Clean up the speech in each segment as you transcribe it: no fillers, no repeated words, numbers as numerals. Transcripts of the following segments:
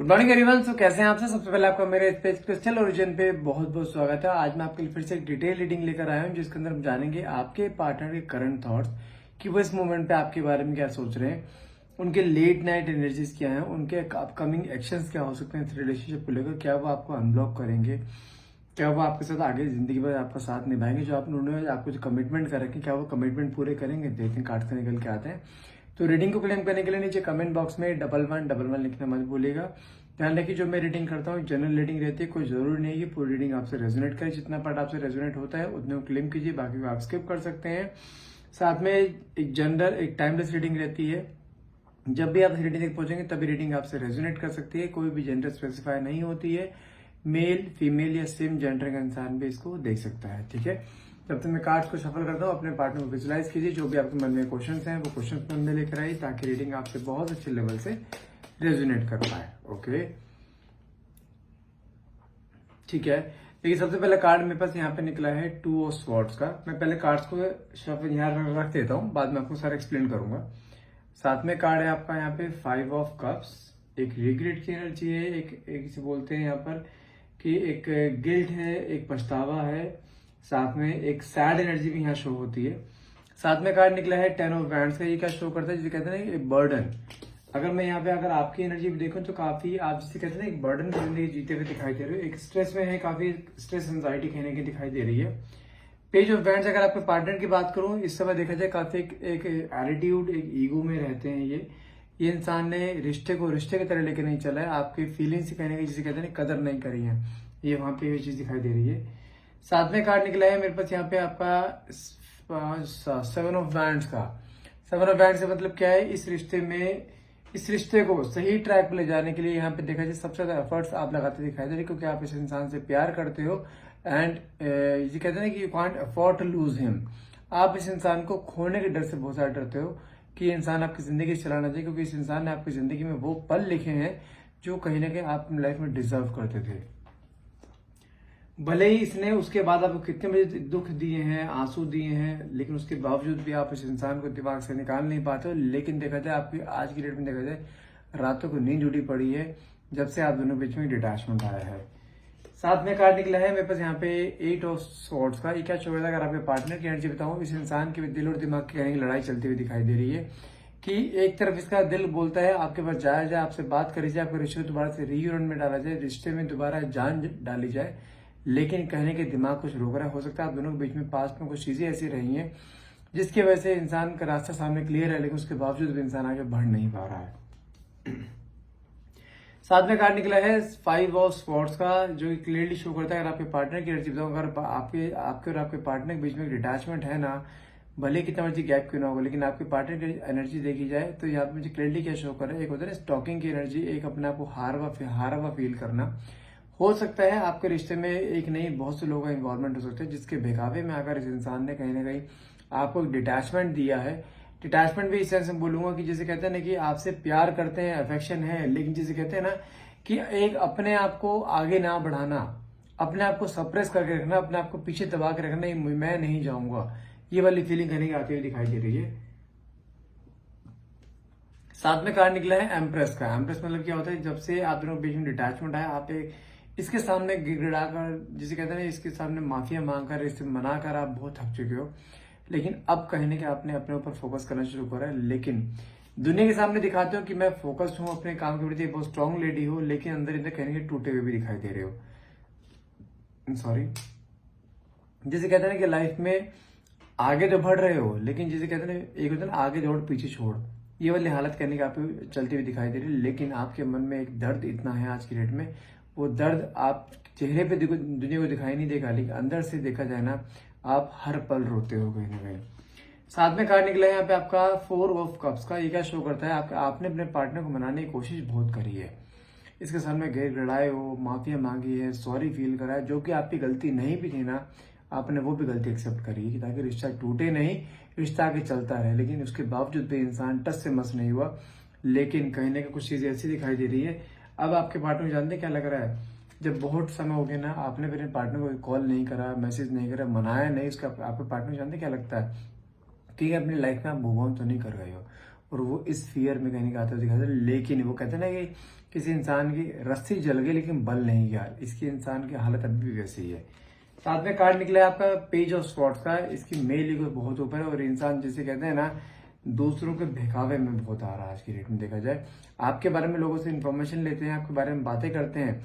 Good morning everyone. सो कैसे हैं आप सब? सबसे पहले आपका मेरे क्रिस्टल ओरिजिन पे बहुत बहुत स्वागत है। आज मैं आपके लिए फिर से एक डिटेल रीडिंग लेकर आया हूं जिसके अंदर हम जानेंगे आपके पार्टनर के करंट थॉट्स कि वो इस मोमेंट पे आपके बारे में क्या सोच रहे हैं, उनके लेट नाइट एनर्जीज क्या हैं, उनके अपकमिंग एक्शंस क्या हो सकते हैं इस रिलेशनशिप को लेकर। क्या वो आपको अनब्लॉक करेंगे, क्या वो आपके साथ आगे जिंदगी भर आपका साथ निभाएंगे, जो उन्होंने आपको जो कमिटमेंट कर रखे क्या वो कमिटमेंट पूरे करेंगे। देखते हैं कार्ड से निकल के आते हैं। तो रीडिंग को क्लेम करने के लिए नीचे कमेंट बॉक्स में 1111 लिखना मत भूलिएगा। ध्यान रखिए जो मैं रीडिंग करता हूँ जनरल रीडिंग रहती है, कोई जरूरी नहीं है कि पूरी रीडिंग आपसे रेजोनेट करे। जितना पार्ट आपसे रेजोनेट होता है उतने को क्लेम कीजिए, बाकी को आप स्किप कर सकते हैं। साथ में एक जनरल एक टाइमलेस रीडिंग रहती है। जब भी आप इस रीडिंग तक पहुंचेंगे तभी रीडिंग आपसे रेजोनेट कर सकती है। कोई भी जेंडर स्पेसिफाई नहीं होती है, मेल फीमेल या सेम जेंडर का इंसान भी इसको देख सकता है। ठीक है, जब तक मैं कार्ड्स को शफल करता हूँ अपने पार्टनर को विजुलाइज कीजिए। जो भी आपके मन में क्वेश्चंस हैं वो क्वेश्चंस मन में लेकर आइए ताकि रीडिंग आपसे बहुत अच्छे लेवल से रेजोनेट कर पाए। ओके, ठीक है। देखिए सबसे पहले कार्ड मेरे पास यहाँ पे निकला है 2 ऑफ स्वॉर्ड्स का। मैं पहले कार्ड्स को शफल यहाँ रख देता हूँ, बाद में आपको सारा एक्सप्लेन करूंगा। साथ में कार्ड है आपका यहाँ पे 5 ऑफ कप्स। एक रिग्रेट की एनर्जी है, एक से बोलते हैं यहाँ पर कि एक गिल्ट है, एक पछतावा है। साथ में एक सैड एनर्जी भी यहाँ शो होती है। साथ में कार्ड निकला है 10 ऑफ वैंड्स का। ये क्या शो करता है, जिसे कहते हैं एक बर्डन। अगर मैं यहाँ पे अगर आपकी एनर्जी भी देखूं तो काफी आप जिसे कहते हैं एक बर्डन की जिंदगी जीते हुए दिखाई दे रहे हो, एक स्ट्रेस में है, काफी स्ट्रेस एंजाइटी कहने की दिखाई दे रही है। पेज ऑफ वैंड्स अगर आपके पार्टनर की बात करूं इस समय देखा जाए काफी एक एटीट्यूड एक ईगो में रहते हैं। ये इंसान ने रिश्ते को रिश्ते की तरह लेके नहीं चला है, आपकी फीलिंग्स कहने की जिसे कहते हैं कदर नहीं करी है, ये वहां पे ये चीज दिखाई दे रही है। साथ में कार्ड निकला है मेरे पास यहाँ पे आपका 7 ऑफ वैंड्स का। 7 ऑफ वैंड्स का मतलब क्या है, इस रिश्ते को सही ट्रैक पर ले जाने के लिए यहाँ पे देखा जाए सबसे ज्यादा एफर्ट्स आप लगाते दिखाई दे रहे, क्योंकि आप इस इंसान से प्यार करते हो एंड ये कहते हैं कि you can't afford to lose him. आप इस इंसान को खोने के डर से बहुत ज्यादा डरते हो कि ये इंसान आपकी जिंदगी चलाना चाहिए, क्योंकि इस इंसान ने आपकी जिंदगी में वो पल लिखे हैं जो कहीं ना कहीं आप अपनी लाइफ में डिजर्व करते थे। भले ही इसने उसके बाद आपको कितने बजे दुख दिए हैं, आंसू दिए हैं, लेकिन उसके बावजूद भी आप इस इंसान को दिमाग से निकाल नहीं पाते हो। लेकिन देखा जाए आपकी आज की डेट में देखा जाए रातों को नींद उड़ी पड़ी है जब से आप दोनों बीच में डिटैचमेंट आया है। साथ में कार्ड निकला है मेरे पास यहाँ पे 8 ऑफ स्वॉर्ड्स का। ये क्या शो है, अगर आपके पार्टनर की एनर्जी बताऊं, इस इंसान के दिल और दिमाग की कहने की लड़ाई चलती हुई दिखाई दे रही है कि एक तरफ इसका दिल बोलता है आपके पास जाया जाए, आपसे बात करी जाए, आपके रिश्ते को दोबारा से रीयूनियन में डाला जाए, रिश्ते में दोबारा जान डाली जाए, लेकिन कहने के दिमाग कुछ रोक रहा है। हो सकता है आप दोनों के बीच में पास्ट में कुछ चीजें ऐसी रही हैं जिसकी वजह से इंसान का रास्ता सामने क्लियर है, लेकिन उसके बावजूद भी इंसान आगे बढ़ नहीं पा रहा है। साथ में कार्ड निकला है 5 ऑफ स्वॉर्ड्स का, जो क्लियरली शो करता है अगर आपके पार्टनर की एनर्जी बताऊं, अगर आपके आपके और आपके पार्टनर के बीच में डिटैचमेंट है ना, भले कितना मर्जी गैप क्यों ना होगा, लेकिन आपके पार्टनर की एनर्जी देखी जाए तो यहाँ पे मुझे क्लियरली क्या शो कर रहा है, एक होता है ना स्टॉकिंग की एनर्जी, एक अपने आप को हारा हुआ फील करना। हो सकता है आपके रिश्ते में एक नहीं बहुत से लोगों का इन्वॉल्वमेंट हो सकता है जिसके बेकावे में अगर इस इंसान ने कहीं ना कहीं आपको एक डिटैचमेंट दिया है। डिटैचमेंट भी इस सेंस में बोलूंगा कि जैसे कहते हैं ना कि आपसे प्यार करते हैं, अफेक्शन है, लेकिन जैसे कहते हैं ना कि एक अपने आप को आगे ना बढ़ाना, अपने आप को सप्रेस करके रखना, अपने आप को पीछे दबा के रखना, मैं नहीं जाऊंगा, ये वाली फीलिंग कहीं आती हुई दिखाई दे रही है। साथ में कार्ड निकला है एम्प्रेस का। एम्प्रेस मतलब क्या होता है, जब से आप दोनों के बीच में डिटैचमेंट आया, आप एक इसके सामने गिड़गिड़ाकर जिसे कहते हैं ना इसके सामने माफिया मांगकर इसे मनाकर आप बहुत थक चुके हो, लेकिन अब कहने के आपने अपने ऊपर फोकस करना शुरू करा है। लेकिन दुनिया के सामने दिखाते हो कि मैं फोकस्ड हूं अपने काम के प्रति, बहुत स्ट्रांग लेडी हो, लेकिन अंदर इधर कहने के टूटे हुए भी दिखाई दे रहे हो। सॉरी, जिसे कहते हैं ना कि लाइफ में आगे तो बढ़ रहे हो, लेकिन जिसे कहते हैं ना एक होता है ना आगे दौड़ पीछे छोड़, ये वाली हालत करने की आपको चलती हुई दिखाई दे रही है। लेकिन आपके मन में एक दर्द इतना है आज की डेट में, वो दर्द आप चेहरे पे दुनिया को दिखाई नहीं देगा, लेकिन अंदर से देखा जाए ना आप हर पल रोते हो कहीं ना कहीं। साथ में कार्ड निकला है यहाँ पे आपका 4 ऑफ कप्स का। ये क्या शो करता है, आपने अपने पार्टनर को मनाने की कोशिश बहुत करी है, इसके सामने गिड़गिड़ाए हो, माफिया मांगी है, सॉरी फील करा है, जो कि आपकी गलती नहीं भी थी ना, आपने वो भी गलती एक्सेप्ट करी कि ताकि रिश्ता टूटे नहीं, रिश्ता आगे चलता रहे। लेकिन उसके बावजूद भी इंसान टस से मस नहीं हुआ, लेकिन कहीं ना कहीं कुछ चीजें ऐसी दिखाई दे रही है। अब आपके पार्टनर जानते क्या लग रहा है, जब बहुत समय हो गया ना आपने अपने पार्टनर को कॉल नहीं करा, मैसेज नहीं करा, मनाया नहीं, उसका आपके पार्टनर जानते क्या लगता है कि अपनी लाइफ में आप मूव ऑन तो नहीं कर गए हो। और वो इस फियर में कहीं आता दिखाता है। लेकिन वो कहते हैं ना कि किसी इंसान की रस्सी जल गई लेकिन बल नहीं गया, इसकी इंसान की हालत अभी भी वैसी ही है। साथ में कार्ड निकला है आपका पेज ऑफ स्वॉर्ड्स का। इसकी मेल ईगो बहुत ऊपर है और इंसान जिसे कहते हैं ना दूसरों के बहकावे में बहुत आ रहा है आज की डेट में देखा जाए। आपके बारे में लोगों से इन्फॉर्मेशन लेते हैं, आपके बारे में बातें करते हैं,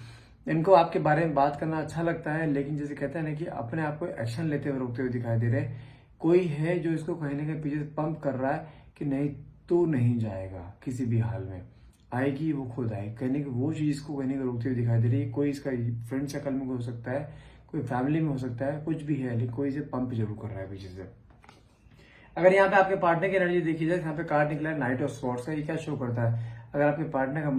इनको आपके बारे में बात करना अच्छा लगता है, लेकिन जैसे कहते हैं ना कि अपने आप को एक्शन लेते हुए रोकते हुए दिखाई दे रहे हैं। कोई है जो इसको कहीं ना कहीं पीछे पंप कर रहा है कि नहीं तू नहीं जाएगा, किसी भी हाल में आएगी, वो खुद आएगी, कहने की वो चीज को कहने को रोकते हुए दिखाई दे रही है। कोई इसका फ्रेंड सर्कल में हो सकता है, कोई फैमिली में हो सकता है, कुछ भी है, लेकिन कोई इसे पंप जरूर कर रहा है पीछे से। अगर यहाँ पे आपके पार्टनर की एनर्जी देखी जाए, यहाँ पे कार्ड निकला है नाइट ऑफ स्वॉर्ड्स का। ये क्या शो करता है? अगर आपके पार्टनर का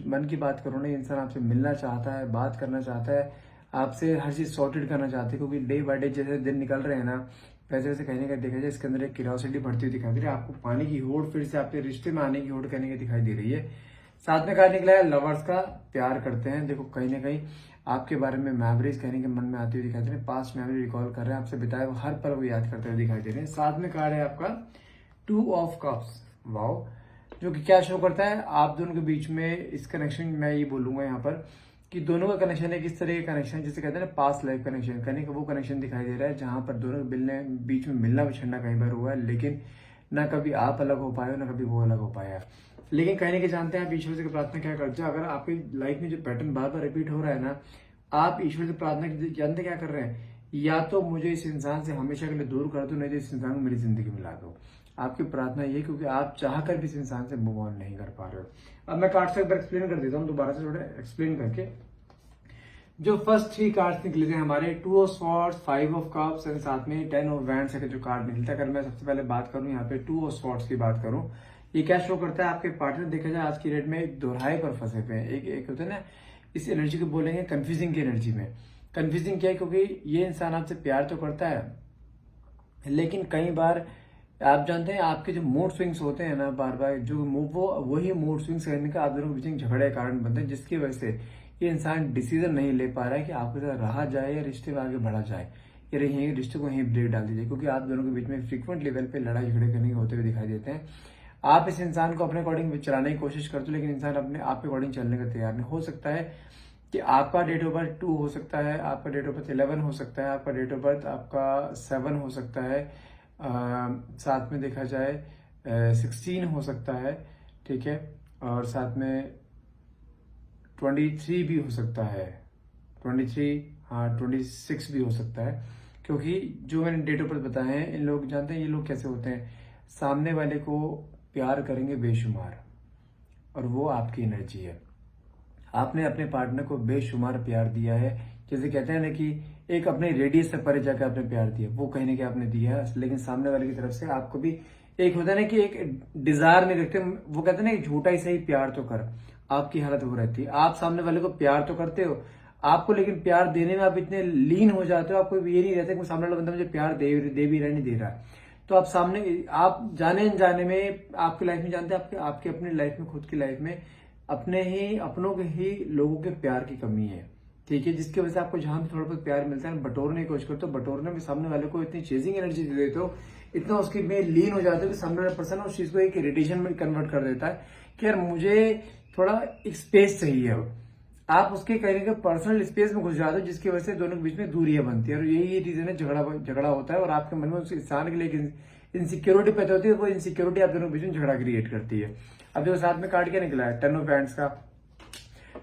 मन की बात करो ना, इंसान आपसे मिलना चाहता है, बात करना चाहता है, आपसे हर चीज सॉर्टेड करना चाहते हैं, क्योंकि डे बाय डे जैसे दिन निकल रहे हैं ना वैसे वैसे कहने का देखा जाए इसके अंदर एक क्यूरियोसिटी बढ़ती हुई दिखाई दे रही है। आपको पाने की होड़, फिर से आपके रिश्ते में आने की होड़ कहने की दिखाई दे रही है। साथ में कार्ड निकला है लवर्स का, प्यार करते हैं। देखो कहीं ना कहीं आपके बारे में मेमोरीज कहने के मन में आती हुई दिखाई दे रही है, पास्ट मेमोरी रिकॉल कर रहे हैं, आपसे बिताए वो हर पल को याद करते हुए दिखाई दे रहे हैं। साथ में कार्ड है आपका 2 ऑफ कप्स, वाओ, जो कि क्या शो करता है आप दोनों के बीच में इस कनेक्शन, मैं ये बोलूंगा यहाँ पर कि दोनों का कनेक्शन है किस तरह का कनेक्शन, जिसे कहते हैं ना पास्ट लाइफ कनेक्शन, कहने का वो कनेक्शन दिखाई दे रहा है जहां पर दोनों के बीच में मिलना विछड़ना कई बार हुआ है, लेकिन ना कभी आप अलग हो पाए हो ना कभी वो अलग हो पाया। लेकिन कहने के जानते हैं आप ईश्वर से प्रार्थना क्या करते हो? अगर आपकी लाइफ में जो पैटर्न बार बार रिपीट हो रहा है ना, आप ईश्वर से प्रार्थना जानते क्या कर रहे हैं? या तो मुझे इस इंसान से हमेशा के लिए दूर कर दो, नहीं तो इस इंसान को मेरी जिंदगी में ला दो। आपकी प्रार्थना ये, क्योंकि आप चाहकर भी इस इंसान से मूव ऑन नहीं कर पा रहे हो। अब मैं कार्ड से एक बार एक्सप्लेन कर देता हूँ, दोबारा से थोड़ा एक्सप्लेन करके। जो फर्स्ट 3 कार्ड्स निकले थे हमारे 2 of swords, 5 of cups and साथ में 10 ऑफ वैंड्स का जो कार्ड निकलता है। अगर मैं सबसे पहले बात करूं यहाँ पे 2 ऑफ स्वॉर्ड्स की बात करूं, ये क्या शो करता है? आपके पार्टनर देखा जाए आज की डेट में एक दोहराए पर फंसे हुए हैं। एक होता है ना, इस एनर्जी को बोलेंगे कंफ्यूजिंग की एनर्जी में। कंफ्यूजिंग क्या है? क्योंकि ये इंसान आपसे प्यार तो करता है, लेकिन कई बार आप जानते हैं आपके जो मूड स्विंग्स होते हैं ना, बार बार जो वो वही मूड स्विंग्स करने का आप दोनों के बीच में झगड़े का कारण बनते हैं, जिसकी वजह से ये इंसान डिसीजन नहीं ले पा रहा है कि आपके साथ रहा जाए या रिश्ते में आगे बढ़ा जाए, या यही रिश्ते को यहीं ब्रेक डाल दीजिए, क्योंकि आप दोनों के बीच में फ्रीक्वेंट लेवल पे लड़ाई झगड़े करने के होते हुए दिखाई देते हैं। आप इस इंसान को अपने अकॉर्डिंग चलाने की कोशिश करते हो, लेकिन इंसान अपने आप के अकॉर्डिंग चलने का तैयार नहीं। हो सकता है कि आपका डेट ऑफ बर्थ 2 हो सकता है, आपका डेट ऑफ बर्थ 11 हो सकता है, आपका डेट ऑफ बर्थ आपका 7 हो सकता है, साथ में देखा जाए 16 हो सकता है, ठीक है, और साथ में 23 भी हो सकता है, 23, हाँ 26 भी हो सकता है, क्योंकि जो मैंने डेट ऑफ बर्थ बताए हैं इन लोग जानते हैं ये लोग कैसे होते हैं, सामने वाले को प्यार करेंगे बेशुमार, और वो आपकी एनर्जी है। आपने अपने पार्टनर को बेशुमार प्यार दिया है, जैसे कहते हैं ना कि एक अपने रेडियस से परे जाकर आपने प्यार दिया, वो कहीं ना कहीं आपने दिया है, लेकिन सामने वाले की तरफ से आपको भी एक होता है ना कि एक डिजायर नहीं रखते, वो कहते हैं ना झूठा ही सही प्यार तो कर, आपकी हालत वो रहती है। आप सामने वाले को प्यार तो करते हो, आपको लेकिन प्यार देने में आप इतने लीन हो जाते हो, आपको ये नहीं रहता कि सामने वाला बंदा मुझे प्यार दे भी रहा नहीं दे रहा, तो आप सामने आप जाने अनजाने में आपकी लाइफ में जानते हैं आपके अपनी लाइफ में, खुद की लाइफ में अपनों के ही लोगों के प्यार की कमी है, ठीक है, जिसकी वजह से आपको जहां भी थोड़ा बहुत प्यार मिलता है बटोरने की कोशिश करते हो, बटोरने में सामने वाले को इतनी चेजिंग एनर्जी दे देते हो, इतना उसके में लीन हो जाते हो कि सामने वाला पर्सन उस चीज को एक इरिटेशन में कन्वर्ट कर देता है कि यार मुझे थोड़ा एक स्पेस चाहिए। आप उसके कहने के पर्सनल स्पेस में घुस जाते हो, जिसकी वजह से दोनों के बीच में दूरियां बनती है, और यही रीजन है झगड़ा होता है, और आपके मन में उस इंसान के लिए इनसिक्योरिटी पैदा होती है, वो इनसिक्योरिटी आप दोनों के बीच में झगड़ा क्रिएट करती है। अब जो साथ में कार्ड क्या निकला है 10 ऑफ हैंड्स का।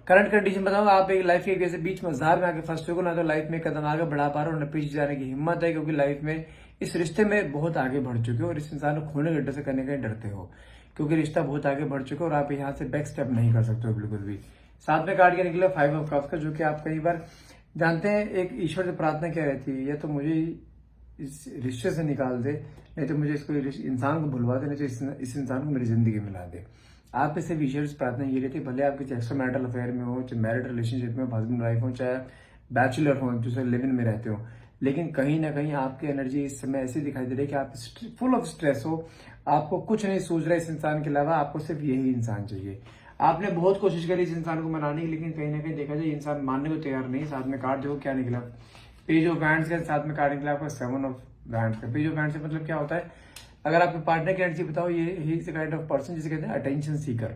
करंट कंडीशन बताओ, आप एक लाइफ के बीच मजार में आके फंसते हो, ना तो लाइफ में कदम आगे बढ़ा पा रहे हो, ना पीछे जाने की हिम्मत है, क्योंकि लाइफ में इस रिश्ते में बहुत आगे बढ़ चुके हो और इस इंसान को खोने गड्ढे से करने का डरते हो, क्योंकि रिश्ता बहुत आगे बढ़ चुका है और आप यहाँ से बैक स्टेप नहीं कर सकते हो बिल्कुल भी। साथ में कार्ड क्या निकला 5 ऑफ कप्स का, जो कि आप कई बार जानते हैं एक ईश्वर से प्रार्थना क्या रहती है, या तो मुझे इस रिश्ते से निकाल दे, नहीं तो मुझे इसको इंसान को भुलवा दे, नहीं तो इस इंसान को मेरी जिंदगी में ला दे। आप इससे ईश्वर से प्रार्थना ये रहती है, भले आप किसी एक्स्ट्रा मैरिटल अफेयर में हो, चाहे मैरिड रिलेशनशिप में हस्बैंड वाइफ हो, चाहे बैचलर हो, जो लिव इन में रहते हो, लेकिन कहीं ना कहीं आपकी एनर्जी इस समय ऐसी दिखाई दे रही है कि आप फुल ऑफ स्ट्रेस हो, आपको कुछ नहीं सूझ रहा है इस इंसान के अलावा, आपको सिर्फ यही इंसान चाहिए। आपने बहुत कोशिश करी इस इंसान को मनाने की, लेकिन कहीं ना कहीं देखा जाए इंसान मानने को तैयार नहीं। साथ में कार्ड देखो क्या निकला, पेज ऑफ वैंड्स के साथ में कार्ड निकला आपका 7 ऑफ वैंड्स का। पेज ऑफ वैंड्स से मतलब क्या होता है, अगर आपके पार्टनर की एनर्जी बताओ, ये he is the kind of person जिसे कहते हैं अटेंशन सीकर।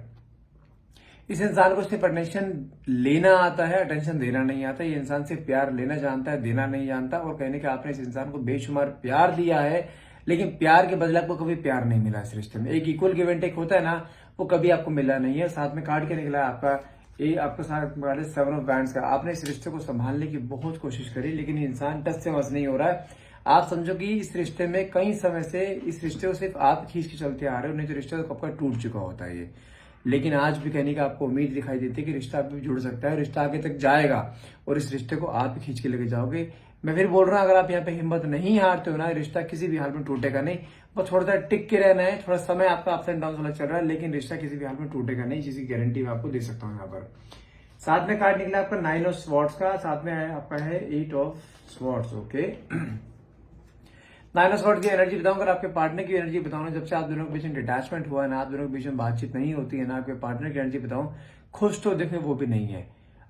इस इंसान को सिर्फ अटेंशन लेना आता है, अटेंशन देना नहीं आता। ये इंसान सिर्फ प्यार लेना जानता है, देना नहीं जानता। और कहने के आपने इस इंसान को बेशुमार प्यार दिया है, लेकिन प्यार के बदले आपको कभी प्यार नहीं मिला इस रिश्ते में। एक इक्वल गिव एंड टेक होता है ना, वो कभी आपको मिला नहीं है। साथ में कार्ड के निकला है आपका, ये आपका साथ कार्ड है 7 ऑफ बैंड्स का। आपने इस रिश्ते को संभालने की बहुत कोशिश करी, लेकिन ये इंसान टस से मस नहीं हो रहा है। आप समझो कि इस रिश्ते में कई समय से इस रिश्ते को सिर्फ आप खींच के चलते आ रहे हो, नहीं तो रिश्ता तो कब का टूट चुका होता है ये। लेकिन आज भी कहने का आपको उम्मीद दिखाई देती है कि रिश्ता भी जुड़ सकता है, रिश्ता आगे तक जाएगा और इस रिश्ते को आप ही खींच के लेके जाओगे। मैं फिर बोल रहा हूं, अगर आप यहाँ पे हिम्मत नहीं हारते हो ना, रिश्ता किसी भी हाल में टूटेगा नहीं। बस थोड़ा सा टिक के रहना है, थोड़ा समय आपका अप्स एंड डाउन वाला चल रहा है, लेकिन रिश्ता किसी भी हाल में टूटेगा नहीं, जिसकी गारंटी मैं आपको दे सकता हूँ यहाँ पर। साथ में कार्ड निकला आपका 9 ऑफ स्वॉर्ड्स का, साथ में आपका है 8 of swords. Okay, 9 of swords की एनर्जी बताऊं, अगर आपके पार्टनर की एनर्जी बताऊं ना, जब से आप दोनों के बीच में डिटैचमेंट हुआ है ना, आप दोनों के बीच में बातचीत नहीं होती है ना, आपके पार्टनर की एनर्जी बताऊं, खुश तो देखें वो भी नहीं है।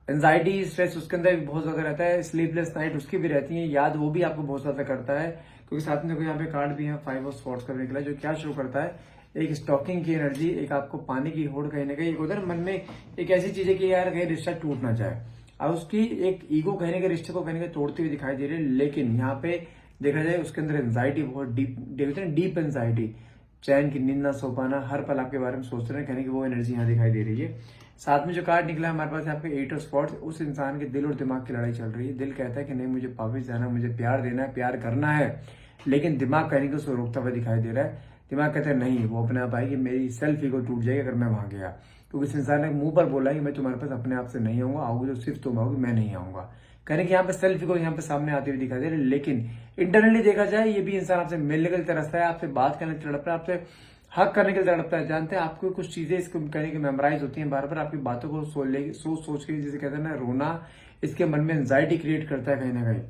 एंजाइटी स्ट्रेस उसके अंदर भी बहुत ज्यादा रहता है, स्लीपलेस नाइट उसकी भी रहती है, याद वो भी आपको बहुत ज्यादा करता है। क्योंकि साथ में देखो यहाँ पे कार्ड भी है 5 ऑफ स्वॉर्ड्स का निकला, जो क्या शो करता है, एक स्टॉकिंग की एनर्जी, एक आपको पानी की होड़ कहीं ना कहीं, एक उधर मन में एक ऐसी चीज है कि यार कहीं रिश्ता टूट ना जाए। अब उसकी एक ईगो कहने के रिश्ते को कहने के तोड़ती हुई दिखाई दे रही है, लेकिन यहाँ पे देखा जाए उसके अंदर एंजाइटी बहुत डीप एंजाइटी, चैन की नींद ना सो पाना, हर पल आपके बारे में सोचते रहे, कहने की वो एनर्जी यहाँ दिखाई दे रही है। साथ में जो कार्ड निकला है हमारे पास आपके 8 ऑफ स्वॉर्ड्स, उस इंसान के दिल और दिमाग की लड़ाई चल रही है। दिल कहता है कि नहीं मुझे वापिस जाना, मुझे प्यार देना है, प्यार करना है, लेकिन दिमाग कहने को उसको रोकता हुआ दिखाई दे रहा है। दिमाग कहता है नहीं, वो अपने आप आएगी, मेरी सेल्फ ईगो टूट जाएगी अगर मैं वहां गया। क्योंकि इस इंसान ने मुंह पर बोला है कि मैं तुम्हारे पास अपने आप से नहीं आऊंगा, आओगे तो सिर्फ तुम आओगे, मैं नहीं आऊंगा। कहने कि यहाँ पे सेल्फ ईगो यहाँ पे सामने आते हुए दिखाई दे रहे, लेकिन इंटरनली देखा जाए ये भी इंसान आपसे मिलने के लिए तरसता है, आपसे बात करने के लिए तड़पता है, आपसे हक करने के लिए तड़पता है। जानते हैं आपको कुछ चीजें इसको कहने की मेमोराइज होती हैं, बार बार आपकी बातों को सोच सोच के, जिसे कहते हैं ना रोना, इसके मन में एंजाइटी क्रिएट करता है कहीं ना कहीं।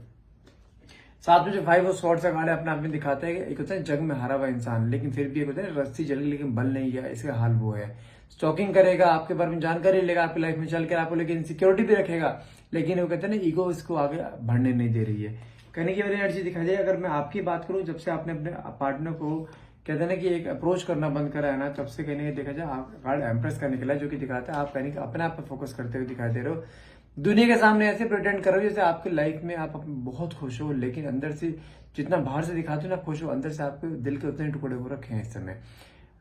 साथ में जो 5 ऑफ स्वॉर्ड्स का कार्ड है अपने आप में दिखाता है कि एक होता है जंग में हारा हुआ इंसान, लेकिन फिर भी एक होता है रस्सी जल गई लेकिन बल नहीं गया, इसका हाल वो है। स्टॉकिंग करेगा, आपके बारे में जानकारी लेगा, आपकी लाइफ में चल कर आपको लेकिन इनसिक्योरिटी भी रखेगा, लेकिन वो कहते हैं ना ईगो इसको आगे बढ़ने नहीं दे रही है। कहने की मेरी एनर्जी दिखाई दे, अगर मैं आपकी बात करूं, जब से आपने अपने पार्टनर को कहते हैं ना कि एक अप्रोच करना बंद करा है ना, तब से कहने देखा जाए कार्ड एम्प्रेस का निकला, जो कि दिखाता है आप कहने के अपने आप पर फोकस करते हुए दिखाई दे रहे हो। दुनिया के सामने ऐसे प्रिटेंड करो जैसे आपकी लाइफ में आप बहुत खुश हो, लेकिन अंदर से जितना बाहर से दिखाते हो ना खुश हो, अंदर से आपके दिल के उतने टुकड़े हो रखे हैं इस समय।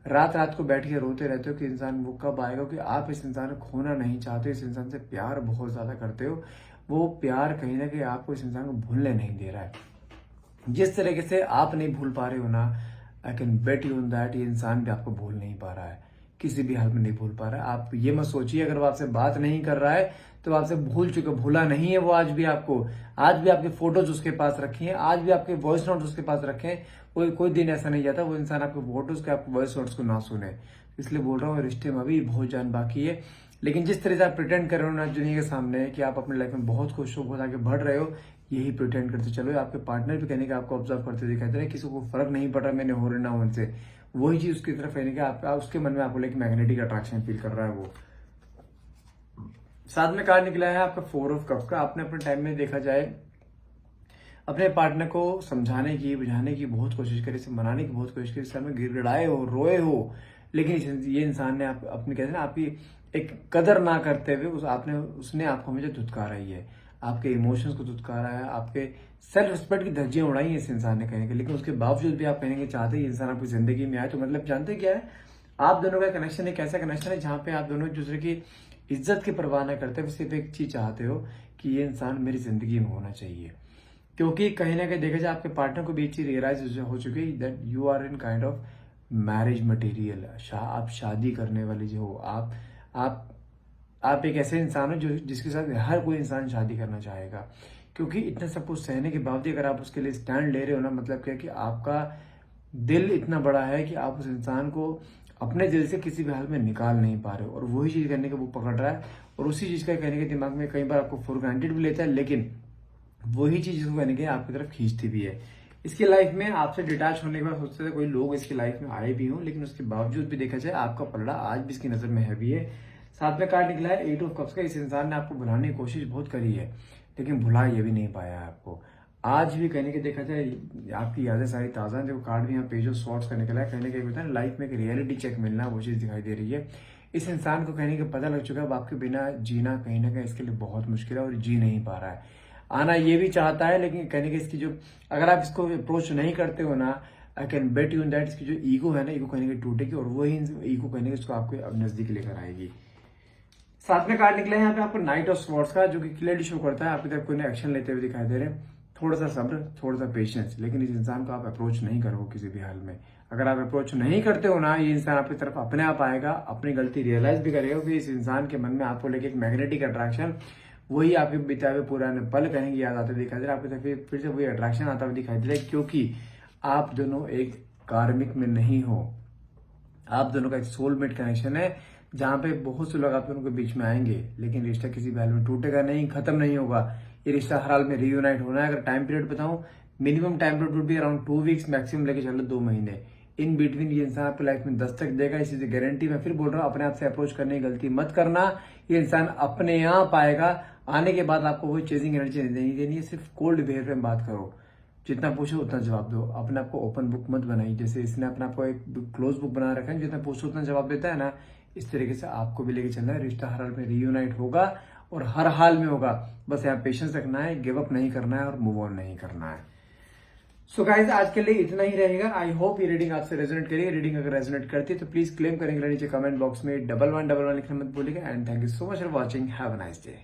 रात रात को बैठ के रोते रहते हो कि इंसान वो कब आएगा, कि आप इस इंसान को खोना नहीं चाहते, इस इंसान से प्यार बहुत ज्यादा करते हो। वो प्यार कहीं ना कहीं आपको इस इंसान को भूलने नहीं दे रहा है। जिस तरीके से आप नहीं भूल पा रहे हो ना, I can bet you on that, ये इंसान भी आपको भूल नहीं पा रहा है, किसी भी हाल में नहीं भूल पा रहा है। आप ये मत सोचिए अगर वो आपसे बात नहीं कर रहा है तो आपसे भूल चुके, भूला नहीं है वो। आज भी आपके फोटोज उसके पास रखी हैं, आज भी आपके वॉइस नोट उसके पास रखे हैं। कोई दिन ऐसा नहीं जाता वो इंसान आपके फोटोज के, आपके वॉइस नोट्स को ना सुने। इसलिए बोल रहा हूँ रिश्ते में अभी बहुत जान बाकी है, लेकिन जिस तरह से आप प्रिटेंड कर रहे हो ना दुनिया के सामने कि आप अपनी लाइफ में बहुत खुश हो, बहुत आगे बढ़ रहे हो, यही प्रिटेंड करते चलो। आपके पार्टनर भी कहने का आपको ऑब्जर्व करते दिखाई दे रहे, किसी को फर्क नहीं पड़ रहा मैंने हो रहा ना उनसे, वही चीज उसकी तरफ कहने का उसके मन में आपको लेकिन मैग्नेटिक अट्रैक्शन फील कर रहा है वो। साथ में कार्ड निकला है आपका 4 ऑफ कप्स का। आपने अपने टाइम में देखा जाए अपने पार्टनर को समझाने की, बुझाने की बहुत कोशिश करी, इसे मनाने की बहुत कोशिश करी, इस समय गिड़गिड़ाए हो, रोए हो, लेकिन ये इंसान ने अपनी कहते हैं ना आपकी एक कदर ना करते हुए उसने आपको हमेशा धुतकारा ही है, आपके इमोशंस को धुतकारा है, आपके सेल्फ रिस्पेक्ट की धज्जियां उड़ाई है इस इंसान ने कहने के। लेकिन उसके बावजूद भी आप कहने के चाहते हैं इंसान आपकी जिंदगी में आए, तो मतलब जानते क्या है, आप दोनों का कनेक्शन एक ऐसा कनेक्शन है जहां पे आप दोनों एक दूसरे की इज्जत की परवाह न करते हुए सिर्फ एक चीज चाहते हो कि ये इंसान मेरी जिंदगी में होना चाहिए। क्योंकि कहीं ना कहीं देखा जाए आपके पार्टनर को भी एक चीज रियलाइज हो चुकी है that you are in kind of marriage material. आप शादी करने वाली जो हो, आप एक ऐसे इंसान हो जिसके साथ हर कोई इंसान शादी करना चाहेगा। क्योंकि इतना सब कुछ सहने के बावजूद अगर आप उसके लिए स्टैंड ले रहे हो ना, मतलब क्या कि आपका दिल इतना बड़ा है कि आप उस इंसान को अपने दिल से किसी भी हाल में निकाल नहीं पा रहे हो, और वही चीज करने का वो पकड़ रहा है, और उसी चीज का कहने के दिमाग में कई बार आपको फॉर ग्रांटेड भी लेता है, लेकिन वही चीज इसको कहने के आपकी तरफ खींचती भी है। इसकी लाइफ में आपसे डिटैच होने के बाद सोचते थे कोई लोग इसकी लाइफ में आए भी हों, लेकिन उसके बावजूद भी देखा जाए आपका पलड़ा आज भी इसकी नजर में हैवी है। साथ में कार्ड निकला है 8 ऑफ कप्स का। इस इंसान ने आपको भुलाने की कोशिश बहुत करी है, लेकिन भुला ये भी नहीं पाया है आपको। आज भी कहने के देखा जाए आपकी यादें सारी ताज़ा हैं। देखो कार्ड भी यहाँ पेज ऑफ स्वॉर्ड्स का निकला है। कहने का होता है लाइफ में एक रियलिटी चेक मिलना, वो चीज़ दिखाई दे रही है। इस इंसान को कहने का पता लग चुका है अब आपके बिना जीना कहीं ना कहीं इसके लिए बहुत मुश्किल है और जी नहीं पा रहा है। आना ये भी चाहता है, लेकिन कहने के इसकी जो अगर आप इसको अप्रोच नहीं करते हो ना, I can bet you in that इसकी जो ईगो है ना, ईगो कहने की टूटेगी और वही ईगो कहने के इसको आपके अब नजदीक लेकर आएगी। साथ में कार्ड निकला है यहाँ पे आपको नाइट ऑफ स्वॉर्ड्स का, जो कि क्लियरली शो करता है आपकी तरफ कोई एक्शन लेते हुए दिखाई दे रहे हैं। थोड़ा सा सब्र, थोड़ा सा पेशेंस, लेकिन इस इंसान को आप अप्रोच नहीं करोगे किसी भी हाल में। अगर आप अप्रोच नहीं करते हो ना, ये इंसान आपकी तरफ अपने आप आएगा, अपनी गलती रियलाइज भी करेगा कि इस इंसान के मन में आपको लेके एक मैग्नेटिक अट्रैक्शन, वही आपके बिताए हुए पुराने पल कहेंगे याद आते दिखाई दे रहा है आपकी तरफ, फिर से वही अट्रैक्शन आता हुआ दिखाई दे रहा है, क्योंकि आप दोनों एक कार्मिक में नहीं हो। आप दोनों का एक सोलमेट कनेक्शन है, जहां पे बहुत से लोग आप दोनों के बीच में आएंगे, लेकिन रिश्ता किसी भी हाल में टूटेगा नहीं, खत्म नहीं होगा। ये रिश्ता हर हाल में रीयूनाइट होना है। अगर टाइम पीरियड बताऊं, minimum time period would be around 2 weeks, maximum लेके चलो 2 महीने। इन बिटवीन ये इंसान आपकी लाइफ में दस्तक देगा, इसी से गारंटी। मैं फिर बोल रहा हूँ, अपने आप से अप्रोच करने की गलती मत करना। ये इंसान अपने आप आएगा, आने के बाद आपको वही चेजिंग एनर्जी नहीं देनी है। सिर्फ कोल्ड बिहेवियर में बात करो, जितना पूछो उतना जवाब दो। अपने आप को ओपन बुक मत बनाइए, जैसे इसने अपने आप को एक क्लोज बुक बना रखा है, जितना पूछो उतना जवाब देता है ना, इस तरीके से आपको भी लेके चलना है। रिश्ता हर हाल में रीयूनाइट होगा और हर हाल में होगा। बस यहाँ पेशेंस रखना है, गिव अप नहीं करना है और मूव ऑन नहीं करना है। सो गाइज, आज के लिए इतना ही रहेगा। आई होप ये रीडिंग आपसे रेजोनेट करेगी। रीडिंग अगर रेजोनेट करती है तो प्लीज क्लेम करेंगे नीचे कमेंट बॉक्स में 1111 लिखना मत भूलिएगा। And thank you so much for watching. Have a nice day.